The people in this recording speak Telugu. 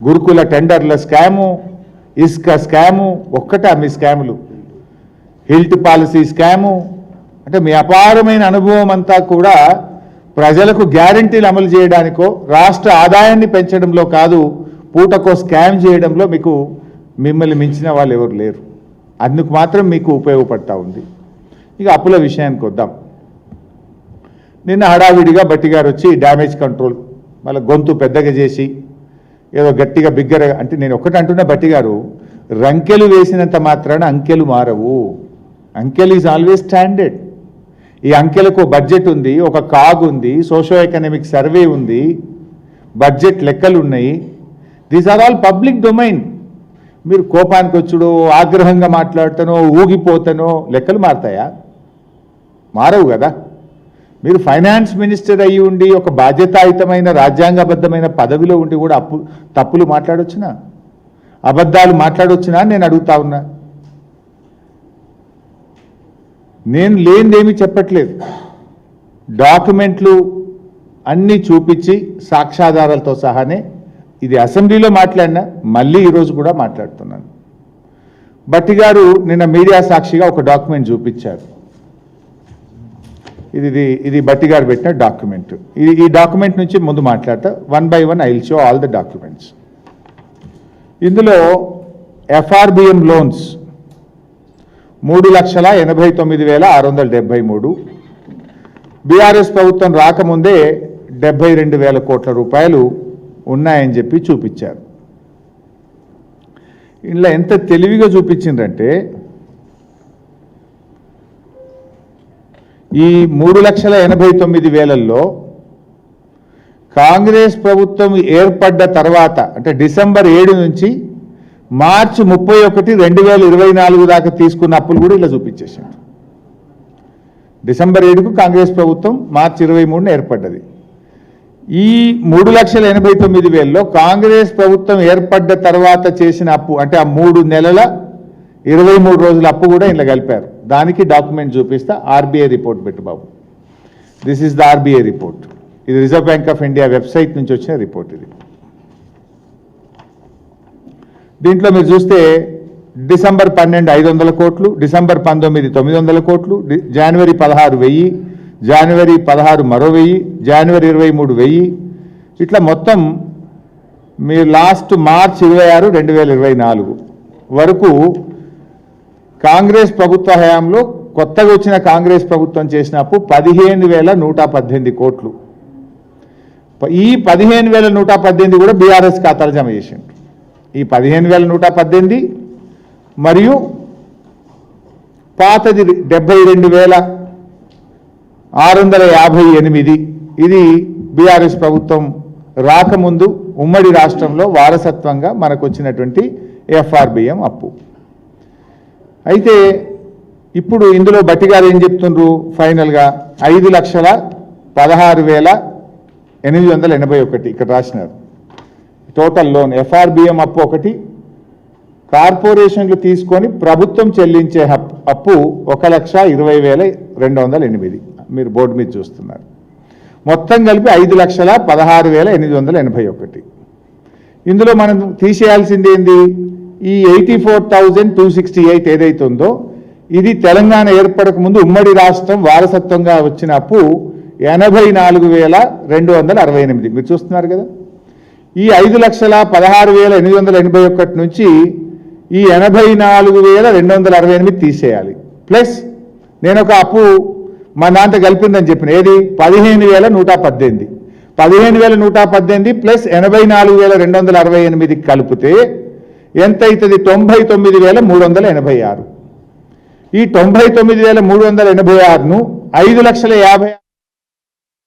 గురుకుల టెండర్ల స్కాము, ఇసుక స్కాము, ఒక్కటే మీ స్కాములు, హిల్ట్ పాలసీ స్కాము. అంటే మీ అపారమైన అనుభవం అంతా కూడా ప్రజలకు గ్యారంటీలు అమలు చేయడానికో రాష్ట్ర ఆదాయాన్ని పెంచడంలో కాదు, పూటకో స్కామ్ చేయడంలో మిమ్మల్ని మించిన వాళ్ళు ఎవరు లేరు. అందుకు మాత్రం మీకు ఉపయోగపడతా ఉంది. ఇక అప్పుల విషయానికి వద్దాం. నిన్న హడావిడిగా బట్టి గారు వచ్చి డ్యామేజ్ కంట్రోల్ మళ్ళీ గొంతు పెద్దగా చేసి ఏదో గట్టిగా బిగ్గరగా, అంటే నేను ఒకటి అంటున్నా, బట్టి గారు రంకెలు వేసినంత మాత్రాన అంకెలు మారవు. అంకెల్ ఈజ్ ఆల్వేస్ స్టాండర్డ్. ఈ అంకెలకు బడ్జెట్ ఉంది, ఒక కాగ్ ఉంది, సోషో ఎకనామిక్ సర్వే ఉంది, బడ్జెట్ లెక్కలు ఉన్నాయి. These are all public domain. మీరు కోపానికి వచ్చుడో, ఆగ్రహంగా మాట్లాడుతానో, ఊగిపోతానో లెక్కలు మారుతాయా? మారవు కదా. మీరు ఫైనాన్స్ మినిస్టర్ అయ్యి ఉండి ఒక బాధ్యతాయుతమైన రాజ్యాంగబద్ధమైన పదవిలో ఉండి కూడా తప్పులు మాట్లాడొచ్చునా, అబద్ధాలు మాట్లాడొచ్చునా నేను అడుగుతా ఉన్నా. నేను లేనిదేమీ చెప్పట్లేదు. డాక్యుమెంట్లు అన్నీ చూపించి సాక్ష్యాధారాలతో సహానే ఇది అసెంబ్లీలో మాట్లాడినా, మళ్ళీ ఈరోజు కూడా మాట్లాడుతున్నాను. బట్టి గారు నిన్న మీడియా సాక్షిగా ఒక డాక్యుమెంట్ చూపించారు. ఇది బట్టి గారు పెట్టిన డాక్యుమెంట్. ఈ డాక్యుమెంట్ నుంచి ముందు మాట్లాడతా. 1 by 1 I will show all the documents. ఇందులో ఎఫ్ఆర్బిఎం లోన్స్ 3,89,673. బీఆర్ఎస్ ప్రభుత్వం రాకముందే 72,000 కోట్ల రూపాయలు ఉన్నాయని చెప్పి చూపించారు. ఇలా ఎంత తెలివిగా చూపించిందంటే, ఈ 3,89,000లో కాంగ్రెస్ ప్రభుత్వం ఏర్పడ్డ తర్వాత, అంటే డిసెంబర్ 7 నుంచి మార్చి 31, 2024 దాకా తీసుకున్న అప్పులు కూడా ఇలా చూపించేసారు. డిసెంబర్ 7కు కాంగ్రెస్ ప్రభుత్వం మార్చి 23న ఏర్పడ్డది. ఈ 3,89,000లో కాంగ్రెస్ ప్రభుత్వం ఏర్పడ్డ తర్వాత చేసిన అప్పు, అంటే ఆ 3 నెలల 23 రోజుల అప్పు కూడా ఇలా కలిపారు. దానికి డాక్యుమెంట్ చూపిస్తా. ఆర్బీఐ రిపోర్ట్ పెట్టు బాబు. This is the RBI report. ఇది Reserve Bank of India website నుంచి వచ్చిన రిపోర్ట్. ఇది దీంట్లో మీరు చూస్తే డిసెంబర్ 12 500 కోట్లు, డిసెంబర్ 19 900 కోట్లు, జనవరి 16 1000, జనవరి 16 మరో 1000, జనవరి 23 1000. ఇట్లా మొత్తం మీరు లాస్ట్ మార్చ్ 26 2024 వరకు కాంగ్రెస్ ప్రభుత్వ హయాంలో కొత్తగా వచ్చిన కాంగ్రెస్ ప్రభుత్వం చేసిన అప్పు 15,118 కోట్లు. ఈ 15,118 కూడా బీఆర్ఎస్ ఖాతాలు జమ చేసిండ్రు. ఈ 15,118 మరియు పాతది 72,658. ఇది బీఆర్ఎస్ ప్రభుత్వం రాకముందు ఉమ్మడి రాష్ట్రంలో వారసత్వంగా మనకు వచ్చినటువంటి ఎఫ్ఆర్బిఎం అప్పు. అయితే ఇప్పుడు ఇందులో బట్టి గారు ఏం చెప్తుండ్రు, ఫైనల్గా 5,16,881 ఇక్కడ రాసినారు. టోటల్ లోన్ ఎఫ్ఆర్బిఎం అప్పు ఒకటి, కార్పొరేషన్లు తీసుకొని ప్రభుత్వం చెల్లించే అప్పు 1,20,208. మీరు బోర్డు మీద చూస్తున్నారు. మొత్తం కలిపి 5,16,881. ఇందులో మనం తీసేయాల్సింది ఏంది, ఈ 84,268 ఏదైతే ఉందో, ఇది తెలంగాణ ఏర్పడక ముందు ఉమ్మడి రాష్ట్రం వారసత్వంగా వచ్చిన అప్పు 84,268. మీరు చూస్తున్నారు కదా. ఈ 5,16,881 నుంచి ఈ 84,268 తీసేయాలి. ప్లస్ నేను ఒక అప్పు మా నాన్న కలిపిందని చెప్పిన, ఏది 15,118. 15,118 ప్లస్ 84,268 కలిపితే ఎంత అవుతుంది, 99,386. ఈ 99,386ను 5,50,000